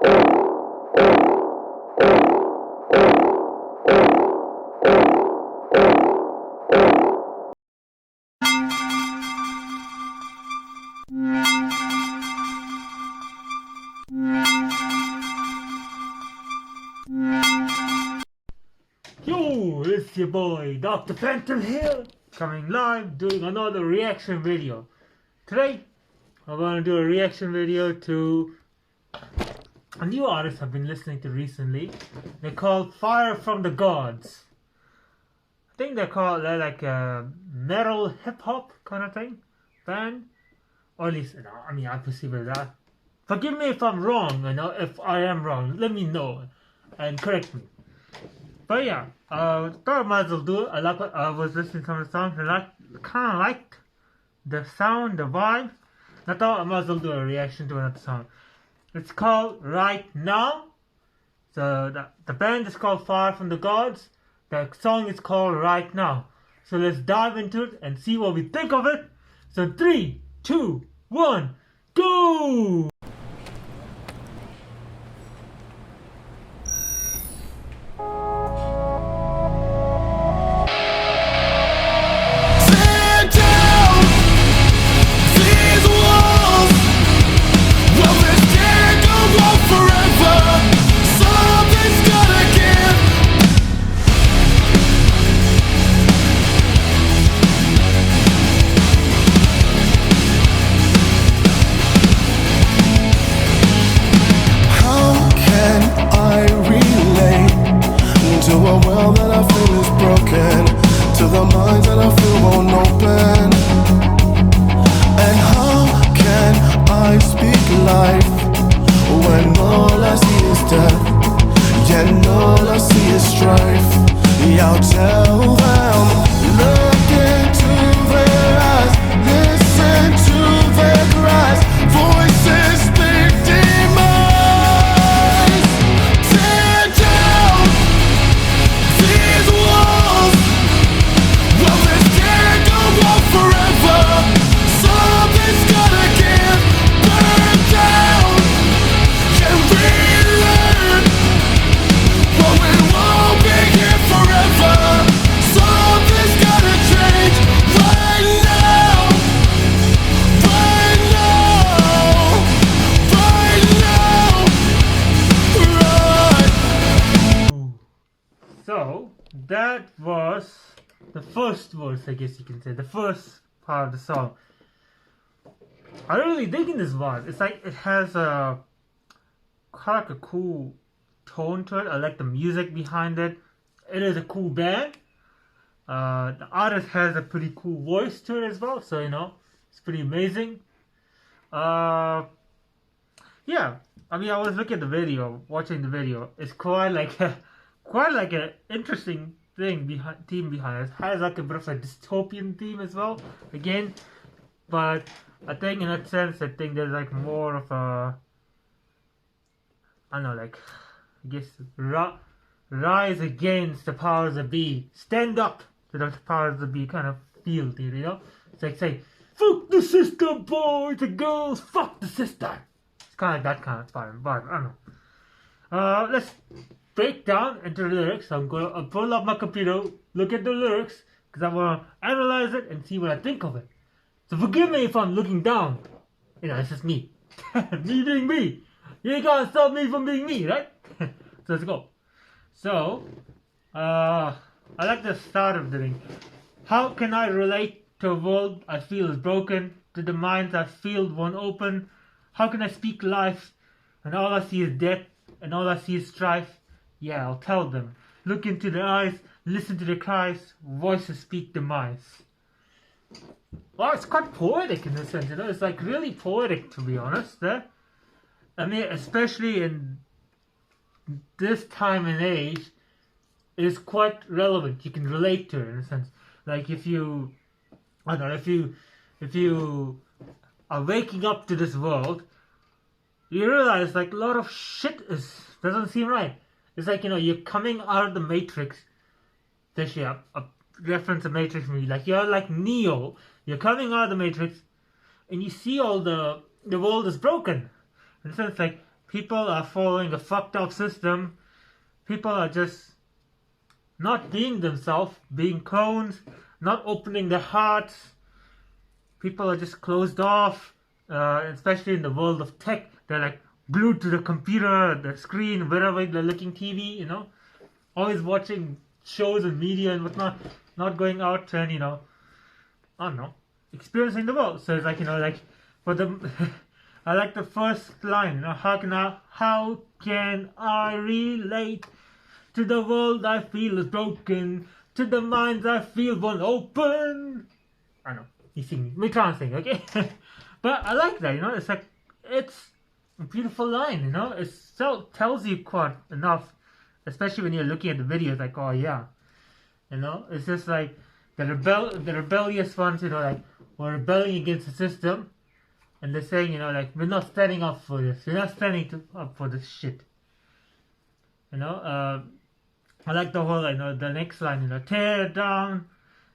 Yo, it's your boy Dr. Phantom here, coming live doing another reaction video. Today, I'm gonna do a reaction video to a new artist I've been listening to recently. They're called Fire from the Gods. I think they're like a metal hip hop kind of thing band, or at least I perceive it that. Forgive me if I'm wrong, if I am wrong, let me know and correct me. But yeah, thought I might as well do it. I was listening to some of the songs and I kind of liked the sound, the vibe. I thought I might as well do a reaction to another song. It's called Right Now. So the band is called Fire from the Gods. The song is called Right Now. So let's dive into it and see what we think of it. So 3, 2, 1, go! To the minds that I feel won't open. And how can I speak life when all I see is death? Yeah, and all I see is strife. Yeah, I'll tell them, look into their eyes, listen to their cries, voices speak demise. Tear down these walls. Well, this can't go on forever. Something's gotta give. Burn down and relearn. Well, we won't be here forever. Something's gotta change right now. Right now. Right now. Right. So that was the first verse, I guess you can say, the first part of the song. I'm really digging this vibe. It's like it has a kind of like a cool tone to it. I like the music behind it. It is a cool band. The artist has a pretty cool voice to it as well, so it's pretty amazing. Yeah, I was looking at the video, watching the video. It's quite like an interesting theme behind it. It has like a bit of a dystopian theme as well, again, but I think in that sense, I think there's like more of a, rise against the powers that be, stand up to the powers that be kind of feel to it, It's like say, fuck the sister, boys and girls, fuck the sister. It's kind of like that kind of vibe, I don't know. Let's break down into the lyrics. I'm going to pull up my computer, look at the lyrics, because I want to analyze it and see what I think of it. So forgive me if I'm looking down. It's just me. Me being me. You ain't gonna stop me from being me, right? So let's go. So, I like the start of the thing. How can I relate to a world I feel is broken, to the minds I feel won't open? How can I speak life and all I see is death and all I see is strife? Yeah, I'll tell them. Look into their eyes, listen to their cries, voices speak demise. Well, it's quite poetic in a sense, It's like really poetic, to be honest. Especially in this time and age, it's quite relevant. You can relate to it in a sense. Like if you are waking up to this world, you realize like a lot of shit doesn't seem right. It's like, you're coming out of the Matrix. Especially a reference to Matrix movie. Like, you're like Neo. You're coming out of the Matrix and you see all the world is broken. In a sense, like, people are following a fucked up system. People are just not being themselves, being clones, not opening their hearts. People are just closed off, especially in the world of tech. They're like glued to the computer, the screen, wherever they're looking TV, you know, always watching shows and media and whatnot, not going out and, you know, I don't know, experiencing the world. So it's like, you know, like for the I like the first line, you know, how can I relate to the world I feel is broken, to the minds I feel won't open. I don't know, he's singing, me trying to sing, okay? But I like that, you know, it's like, it's a beautiful line, you know, it so tells you quite enough, especially when you're looking at the videos, like, oh yeah, you know, it's just like, the rebellious ones, you know, like, we're rebelling against the system, and they're saying, you know, like, we're not standing up for this. We're not standing up for this shit. You know, I like the whole, you know, the next line, you know, tear down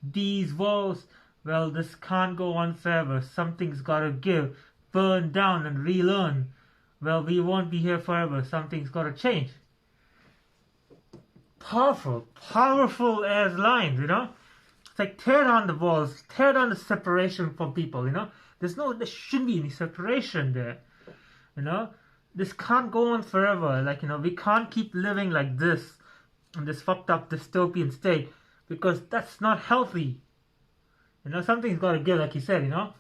these walls. Well, this can't go on forever. Something's gotta give. Burn down and relearn. Well, we won't be here forever. Something's gotta change. Powerful as lines, you know? It's like, tear down the walls. Tear down the separation from people, you know? There shouldn't be any separation there, you know. This can't go on forever. Like, you know, we can't keep living like this in this fucked up dystopian state, because that's not healthy. You know, something's got to give, like you said, you know.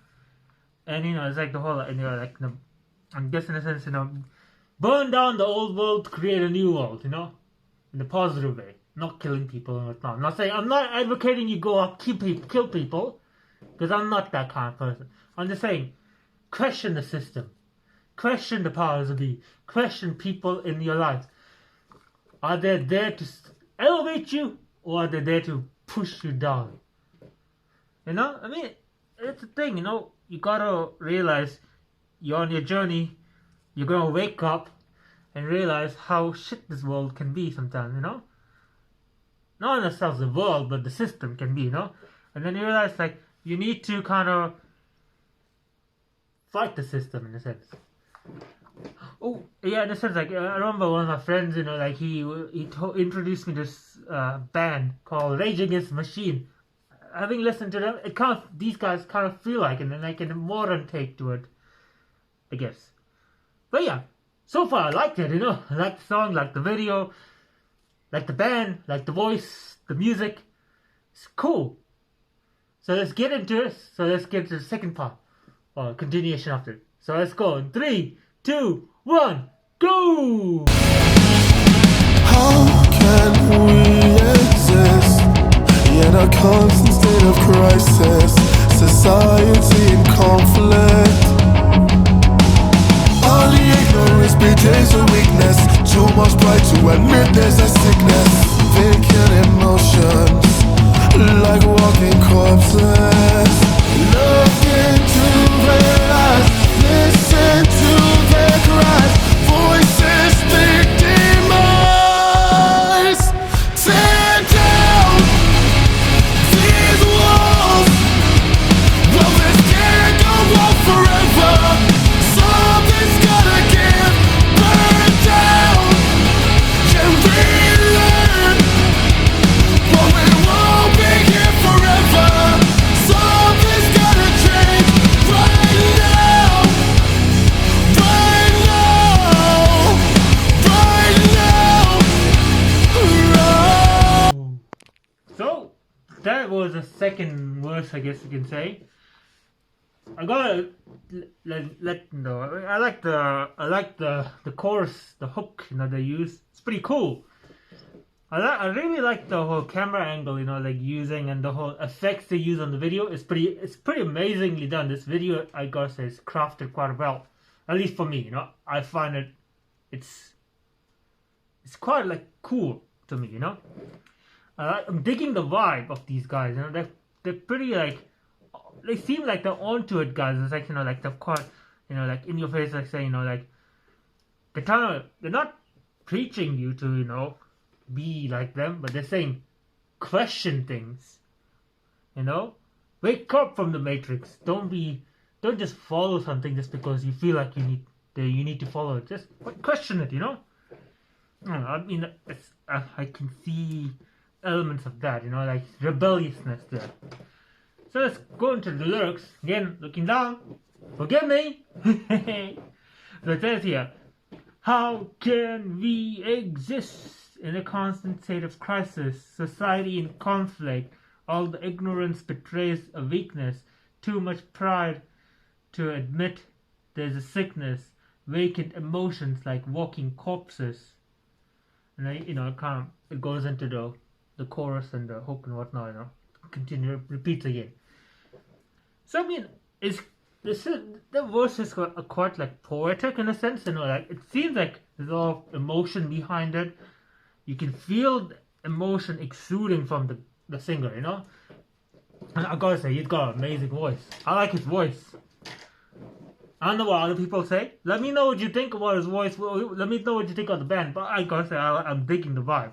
And you know, it's like the whole, you know, like, you know, I'm guessing in a sense, you know, burn down the old world to create a new world, you know, in a positive way, not killing people and whatnot. I'm not advocating you go out kill people, because I'm not that kind of person. I'm just saying, question the system. Question the powers that be. Question people in your life. Are they there to elevate you, or are they there to push you down? You know? I mean, it's a thing, you know? You gotta realize you're on your journey. You're gonna wake up and realize how shit this world can be sometimes, you know? Not in ourselves, the world, but the system can be, you know? And then you realize, like, you need to kind of fight the system in a sense. Oh, yeah, in a sense, like, I remember one of my friends, you know, like, he introduced me to this band called Rage Against the Machine. Having listened to them, these guys kind of feel like, and then like a modern take to it, I guess. But yeah, so far I liked it, you know. I liked the song, liked the video, liked the band, liked the voice, the music. It's cool. So let's get into it. So let's get to the second part, or continuation of it. So let's go in 3, 2, 1, go! How can we exist in a constant state of crisis? Society in conflict. All the ignorance betrays a weakness. Too much pride to admit there's a sickness. Vacant emotions, like walking corpses. Looking to their eyes, listen to their cries. Voices speak demise. Tear down these walls. Well, this can't go on forever. Something's gotta give. Burn down and relearn. But we won't be here forever. Something's gotta change right now. Right now. Right now. So that was the second verse, I guess you can say. I gotta let you know. I like the chorus, the hook, you know, they use. It's pretty cool. I really like the whole camera angle, you know, like using, and the whole effects they use on the video. It's pretty amazingly done. This video, I gotta say, is crafted quite well. At least for me, you know. I find it's quite like cool to me, you know. I'm digging the vibe of these guys, you know. They're pretty like, they seem like they're onto it, guys. It's like, you know, like they're quite, you know, like in your face, like saying, you know, like they're not preaching you to, you know, be like them, but they're saying question things, you know. Wake up from the matrix. Don't just follow something just because you feel like you need that you need to follow. Just question it, you know. I mean, I can see elements of that, you know, like rebelliousness there. So let's go into the lyrics again. Looking down, forgive me. So it says here, how can we exist in a constant state of crisis, society in conflict, all the ignorance betrays a weakness, too much pride to admit there's a sickness, vacant emotions like walking corpses. And it goes into the chorus and the hook and whatnot, you know, repeats again. So I mean, the verse is quite like poetic in a sense, you know, like it seems like there's a lot of emotion behind it. You can feel the emotion exuding from the singer, you know. And I gotta say, he's got an amazing voice. I like his voice. I don't know what other people say. Let me know what you think about his voice. Let me know what you think of the band. But I gotta say, I'm digging the vibe.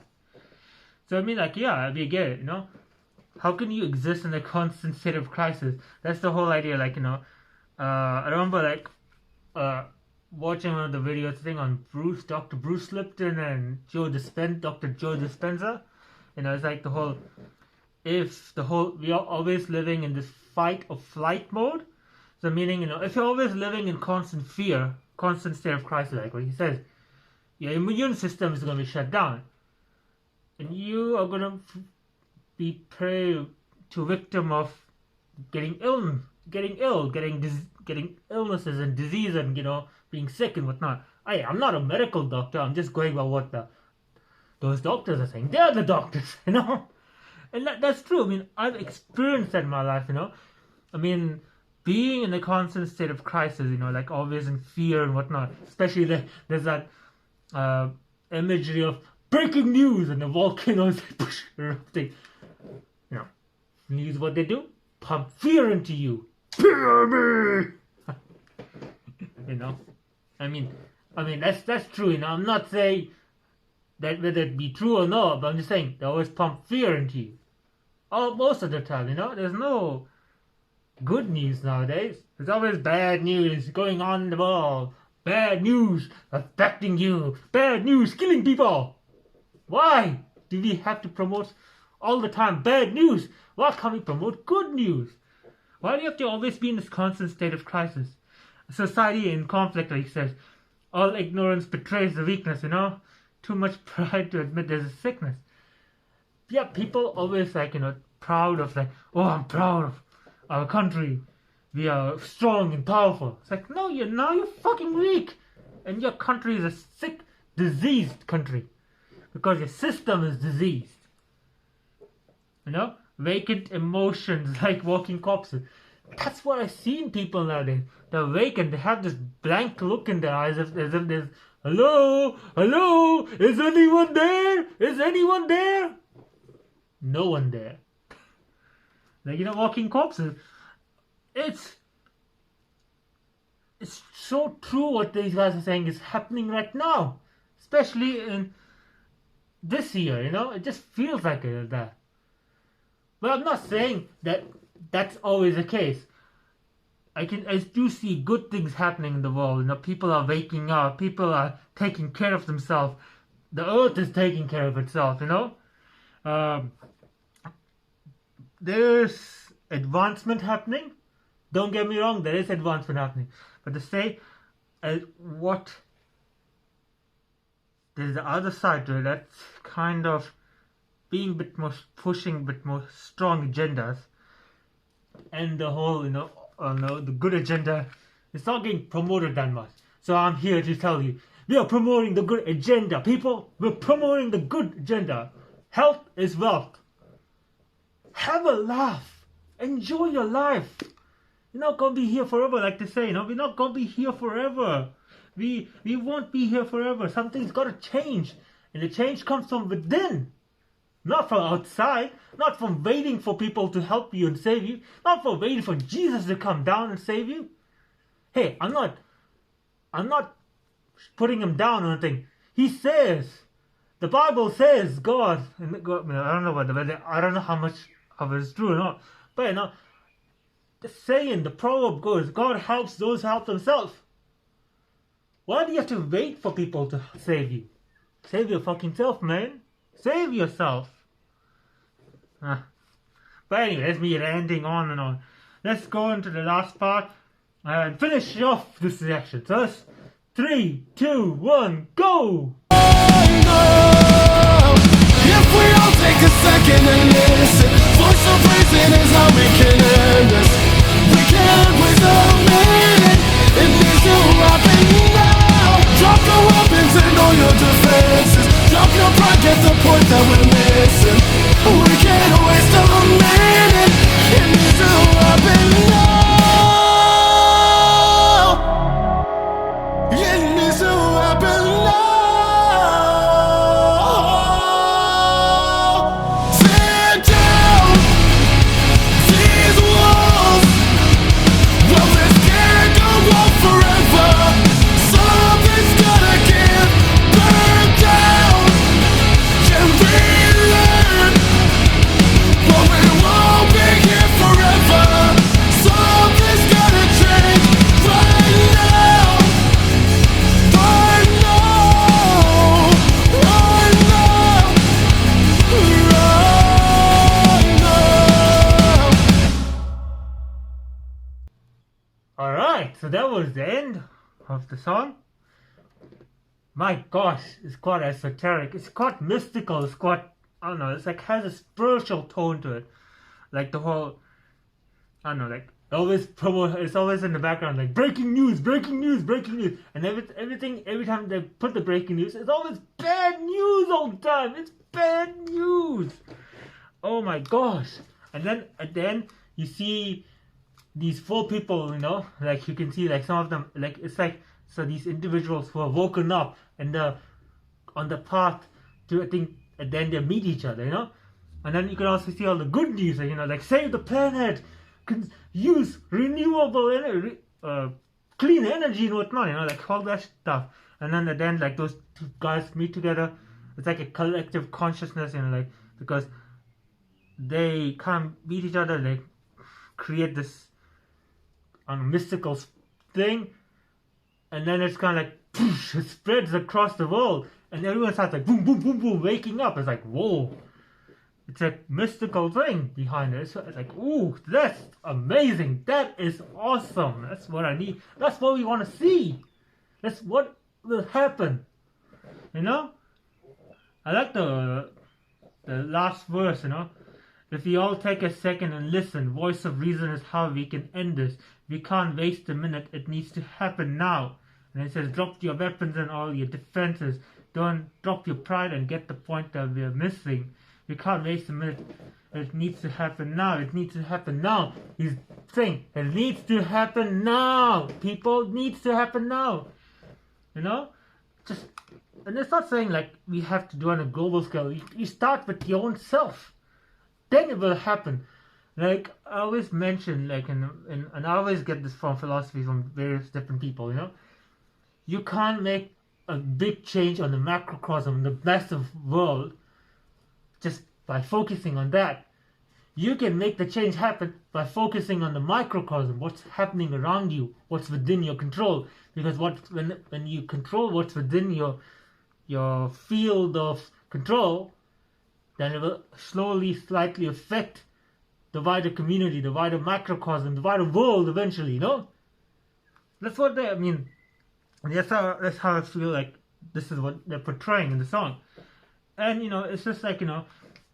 So I mean, like, yeah, I mean, get it, you know. How can you exist in a constant state of crisis? That's the whole idea, like, you know. I remember, like, watching one of the videos thing on Dr. Bruce Lipton and Dr. Joe Dispenza. You know, it's like we are always living in this fight or flight mode. So meaning, you know, if you're always living in constant fear, constant state of crisis, like what he says, your immune system is going to be shut down. And you are going to be prey to victim of getting ill, getting illnesses and disease and, you know, being sick and whatnot. I'm not a medical doctor. I'm just going by what those doctors are saying. They're the doctors, you know. And that's true. I mean, I've experienced that in my life, you know. I mean, being in a constant state of crisis, you know, like always in fear and whatnot. Especially there's that imagery of breaking news and the volcanoes erupting. You know, news, what they do? Pump fear into you. Fear me. You know, I mean that's true. You know, I'm not saying that whether it be true or not, but I'm just saying they always pump fear into you. Most of the time, you know, there's no good news nowadays. There's always bad news going on in the world. Bad news affecting you. Bad news killing people. Why do we have to promote all the time bad news? Why can't we promote good news? Why do you have to always be in this constant state of crisis? A society in conflict, like he says, all ignorance betrays the weakness, you know? Too much pride to admit there's a sickness. Yeah, people always like, you know, proud of like, oh, I'm proud of our country. We are strong and powerful. It's like, no, you're fucking weak. And your country is a sick, diseased country. Because your system is diseased. You know? Vacant emotions like walking corpses. That's what I see in people nowadays. They're vacant. They have this blank look in their eyes as if there's, hello, is anyone there? Is anyone there? No one there. Like, you know, walking corpses. It's so true what these guys are saying is happening right now. Especially in this year, you know? It just feels like that. But I'm not saying that that's always the case. I do see good things happening in the world. You know, people are waking up. People are taking care of themselves. The earth is taking care of itself, you know? There's advancement happening. Don't get me wrong, there is advancement happening. But to say there's the other side to it, that's kind of being a bit more, pushing a bit more strong agendas. And the whole, you know, the good agenda, it's not getting promoted that much. So I'm here to tell you, we are promoting the good agenda, people. We're promoting the good agenda. Health is wealth. Have a laugh. Enjoy your life. You're not going to be here forever, like they say, you know. We're not going to be here forever. We won't be here forever. Something's got to change. And the change comes from within. Not from outside. Not from waiting for people to help you and save you. Not from waiting for Jesus to come down and save you. Hey, I'm not putting him down or anything. He says, the Bible says, God, and God, I don't know how much of it is true or not. But you know, the saying, the proverb goes, God helps those who help themselves. Why do you have to wait for people to save you? Save your fucking self, man. Save yourself. But anyway, that's me ranting on and on. Let's go into the last part and finish off this section. So that's 3, 2, 1, go! If we all take a second and listen, voice of reason is how we can end this. We can't waste a minute. It needs to happen now. Drop your weapons and all your defenses. Drop your pride, get the point that we're missing. We can't waste a minute. It needs to happen now. It needs to happen now. Alright, so that was the end of the song. My gosh, it's quite esoteric, it's quite mystical, it's quite, I don't know, it's like has a spiritual tone to it. Like the whole, I don't know, like always it's always in the background, like breaking news, breaking news, breaking news. And everything, every time they put the breaking news, it's always bad news all the time. It's bad news. Oh my gosh. And then at the end, you see these 4 people, you know, like you can see like some of them, like it's like, so these individuals who are woken up and on the path to, I think, and then they meet each other, you know. And then you can also see all the good news, like, you know, like save the planet, use renewable energy, clean energy and whatnot, you know, like all that stuff. And then at the end, like those 2 guys meet together. It's like a collective consciousness, you know, like because they can't meet each other, they create this mystical thing, and then it's kind of like poosh, it spreads across the world, and everyone starts like boom, boom, boom, boom, waking up. It's like, whoa, it's a mystical thing behind it. It's like, ooh, that's amazing, that is awesome, that's what I need, that's what we want to see, that's what will happen, you know. I like the last verse, you know. If we all take a second and listen, voice of reason is how we can end this. We can't waste a minute, it needs to happen now. And it says, drop your weapons and all your defenses. Don't drop your pride and get the point that we're missing. We can't waste a minute, it needs to happen now. It needs to happen now. He's saying, it needs to happen now. People, it needs to happen now. You know? Just, and it's not saying like we have to do on a global scale. You start with your own self. Then it will happen. Like I always mention, like and I always get this from philosophy from various different people, you know. You can't make a big change on the macrocosm, the massive world, just by focusing on that. You can make the change happen by focusing on the microcosm, what's happening around you, what's within your control. Because when you control what's within your field of control, then it will slowly, slightly affect the wider community, the wider macrocosm, the wider world eventually, you know? That's what I mean. That's how I feel like this is what they're portraying in the song. And, you know, it's just like, you know,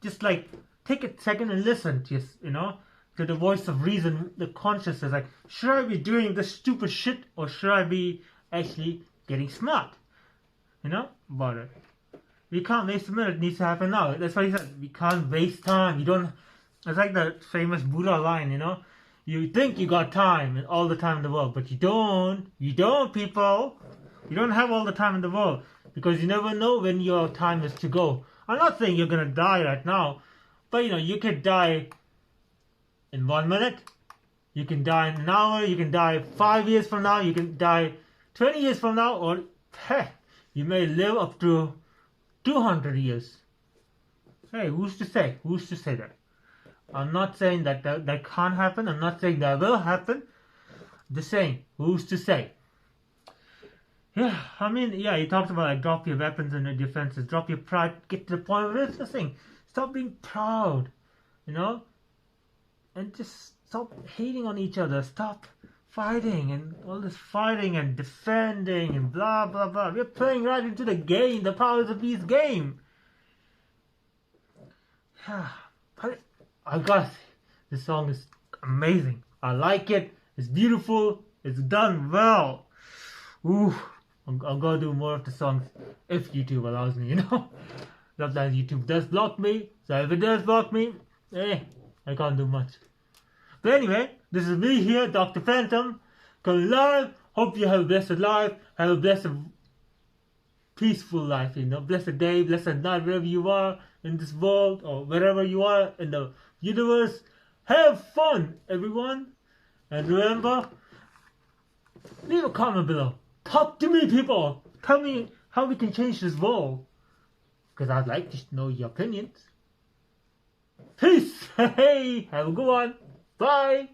just like, take a second and listen to, you know, to the voice of reason, the consciousness, like, should I be doing this stupid shit, or should I be actually getting smart, you know, about it? We can't waste a minute, it needs to happen now. That's what he said, we can't waste time. You don't, it's like the famous Buddha line, you know, you think you got time, and all the time in the world, but you don't, people. You don't have all the time in the world, because you never know when your time is to go. I'm not saying you're gonna die right now, but you know, you could die in 1 minute, you can die in an hour, you can die 5 years from now, you can die 20 years from now, or heck, you may live up to 200 years. Hey, who's to say? Who's to say that? I'm not saying that that can't happen. I'm not saying that will happen. Just saying, who's to say? Yeah, I mean, yeah, he talks about like drop your weapons and your defenses, drop your pride, get to the point of wrestling. Stop being proud, you know? And just stop hating on each other. Stop fighting and all this fighting and defending and blah blah blah. We're playing right into the game, the powers of peace game. Yeah, but I gotta say, this song is amazing. I like it. It's beautiful. It's done well. Ooh, I'm gonna do more of the songs if YouTube allows me, you know? Sometimes YouTube does block me, so if it does block me, I can't do much. But anyway, this is me here, Dr. Phantom, coming live. Hope you have a blessed life, have a blessed, peaceful life, you know? Blessed day, blessed night, wherever you are in this world, or wherever you are in the universe. Have fun, everyone! And remember, leave a comment below. Talk to me, people! Tell me how we can change this world. Because I'd like to know your opinions. Peace! Hey, have a good one. Bye!